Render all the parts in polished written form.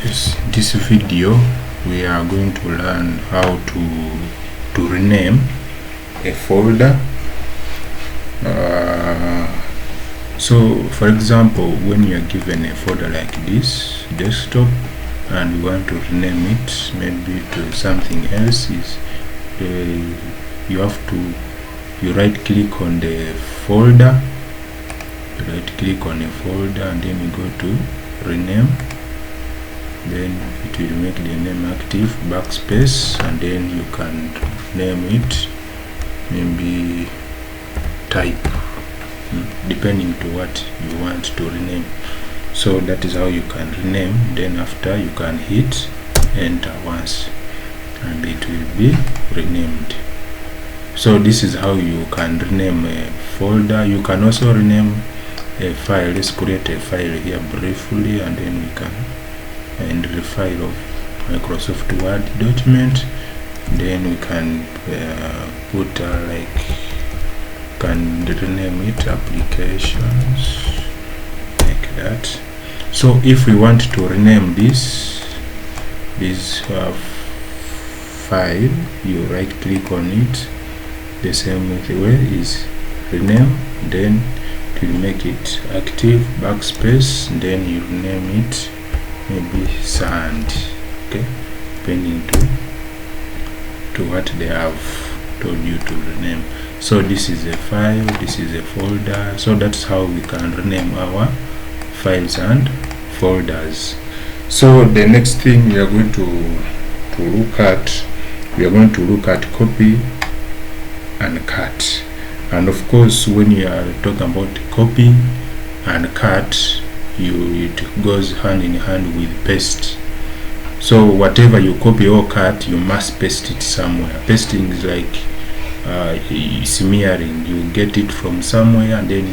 this video we are going to learn how to rename a folder. So for example, when you are given a folder like this, desktop, and you want to rename it maybe to something else, you right click on the folder, and then you go to rename. Then it will make the name active, backspace, and then you can name it maybe type, depending to what you want to rename. So that is how you can rename. Then after, you can hit enter once and it will be renamed. So this is how you can rename a folder. You can also rename a file. Let's create a file here briefly, and then we can enter the file of Microsoft Word document. Then we can put can rename it applications, like that. So if we want to rename this file, you right click on it. The same way is rename, then it will make it active, backspace, then you rename it maybe sand, okay, depending to what they have told you to rename. So this is a file, this is a folder. So that's how we can rename our files and folders. So the next thing we are going to look at, copy and cut. And of course, when you are talking about copy and cut, it goes hand in hand with paste. So whatever you copy or cut, you must paste it somewhere. Pasting is like smearing. You get it from somewhere and then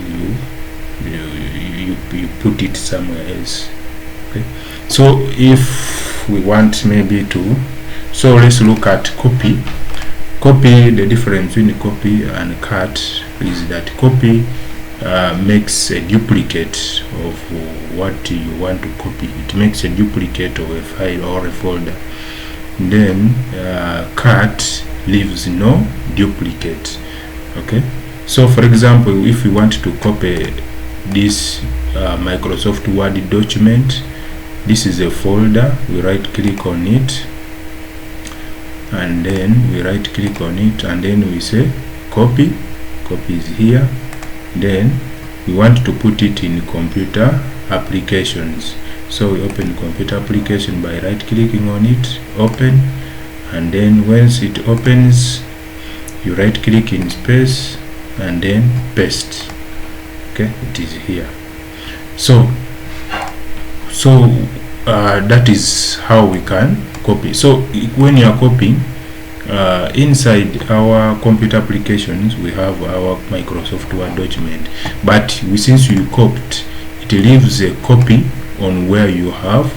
you put it somewhere else. Okay. So if we want maybe to, so let's look at copy. Copy, the difference between copy and cut is that copy makes a duplicate of what you want to copy. It makes a duplicate of a file or a folder. Then cut leaves no duplicate. Okay. So for example, if we want to copy this Microsoft Word document, this is a folder. We right click on it, and then we right click on it, and then we say copy. Copy is here. Then we want to put it in computer applications. So we open computer application by right clicking on it, open, and then once it opens, you right click in space and then paste. Okay, it is here. So that is how we can copy. So when you are copying, inside our computer applications we have our Microsoft Word document, but since you copied, it leaves a copy on where you have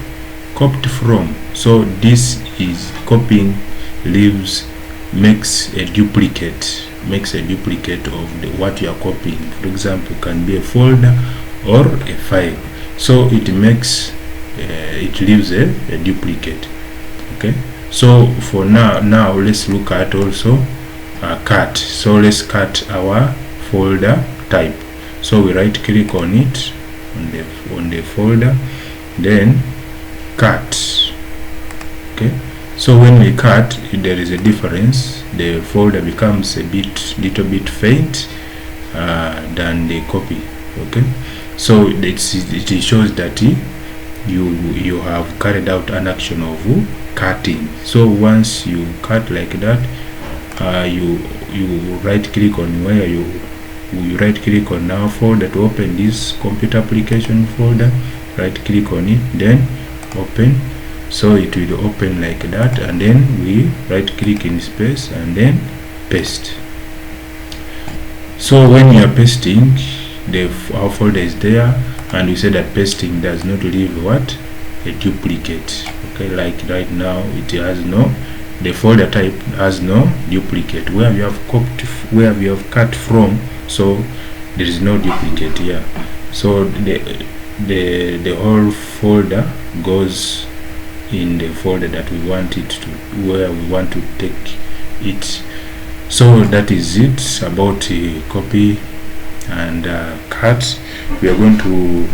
copied from. So this is copying, makes a duplicate of what you are copying. For example, can be a folder or a file. So it makes it leaves a duplicate. Okay. So for now let's look at also cut. So let's cut our folder type. So we right click on it, on the folder, then cut. Okay. So when we cut, there is a difference. The folder becomes little bit faint than the copy. Okay. So it shows that you have carried out an action of cutting. So once you cut like that, you right click on where you right click on our folder to open this computer application folder. Right click on it, then open. So it will open like that, and then we right click in space and then paste. So when you are pasting, our folder is there, and we say that pasting does not leave what? A duplicate. Okay, like right now it has no, the folder type has no duplicate. Where we have cut from, so there is no duplicate here. So the whole folder goes in the folder that we want it to, where we want to take it. So that is it about copy and cut. We are going to,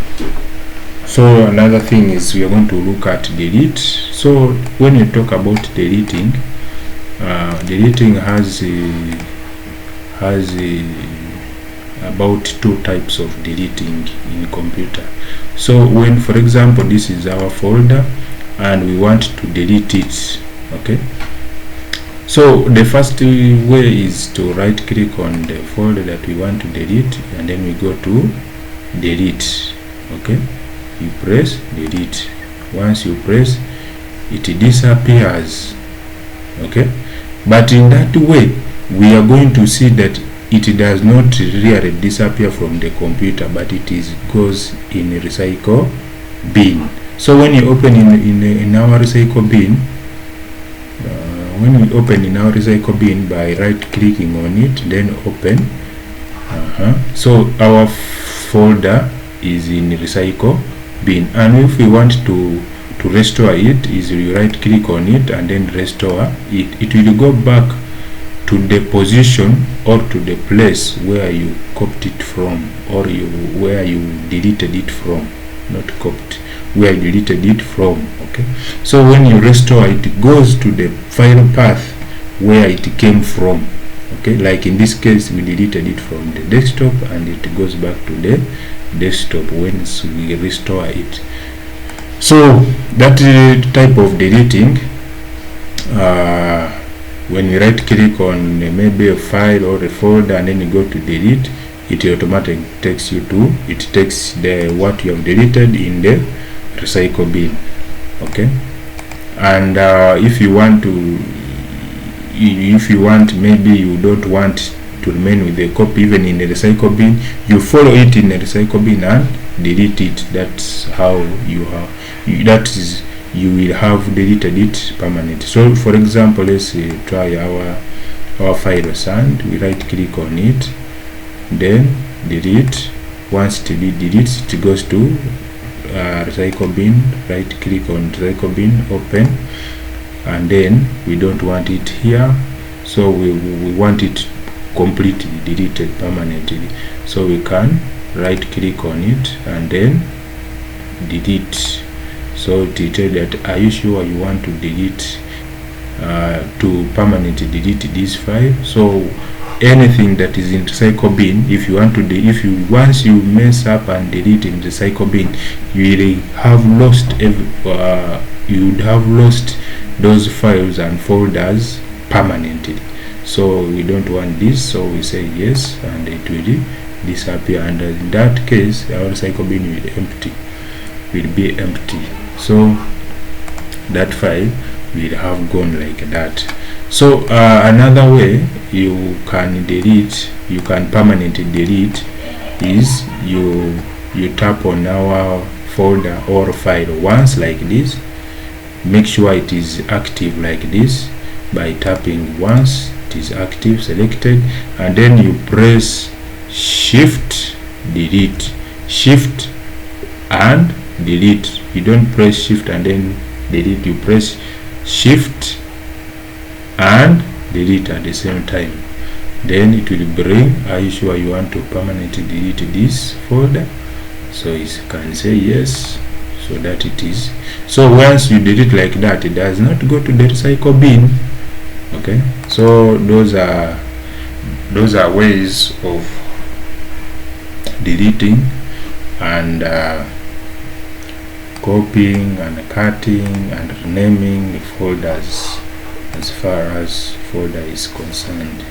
so another thing is we are going to look at delete. So when you talk about deleting, deleting has about two types of deleting in computer. So when, for example, this is our folder and we want to delete it, okay, so the first way is to right click on the folder that we want to delete, and then we go to delete. Okay, you press delete. Once you press, it disappears. Okay, but in that way we are going to see that it does not really disappear from the computer, but it goes in a recycle bin. So when you open in our recycle bin, when we open in our recycle bin by right clicking on it, then open, so our folder is in recycle bin, and if we want to restore it, is we right click on it and then restore it. It will go back to the position or to the place where you copied it from, or where you deleted it from, not copied, where you deleted it from. Okay, so when you restore it, it goes to the file path where it came from. Okay, like in this case we deleted it from the desktop and it goes back to the desktop when we restore it. So that type of deleting, when you right click on maybe a file or a folder and then you go to delete, it automatically takes you to, it takes the what you have deleted in the recycle bin. Okay, and if you want maybe you don't want to remain with the copy even in the recycle bin, you follow it in the recycle bin and delete it. That's how you have, you will have deleted it permanently. So for example, let's try our files, and we right click on it, then delete. Once it deletes, it goes to recycle bin. Right click on recycle bin, open, and then we don't want it here, so we want it completely deleted permanently. So we can right click on it and then delete. So to tell that, are you sure you want to delete, to permanently delete this file? So anything that is in recycle bin, if you want to once you mess up and delete in recycle bin, you will have lost you would have lost those files and folders permanently. So we don't want this, so we say yes, and it will disappear, and in that case our recycle bin will be empty. So that file will have gone like that. So another way you can delete, you can permanently delete, is you tap on our folder or file once like this. Make sure it is active like this by tapping once. It is active, selected, and then you press shift delete, shift and delete. You don't press shift and then delete, you press shift and delete at the same time. Then it will bring, are you sure you want to permanently delete this folder? So you can say yes, so that it is. So once you delete like that, it does not go to the recycle bin. Okay, so those are ways of deleting and copying and cutting and renaming folders as far as folder is concerned.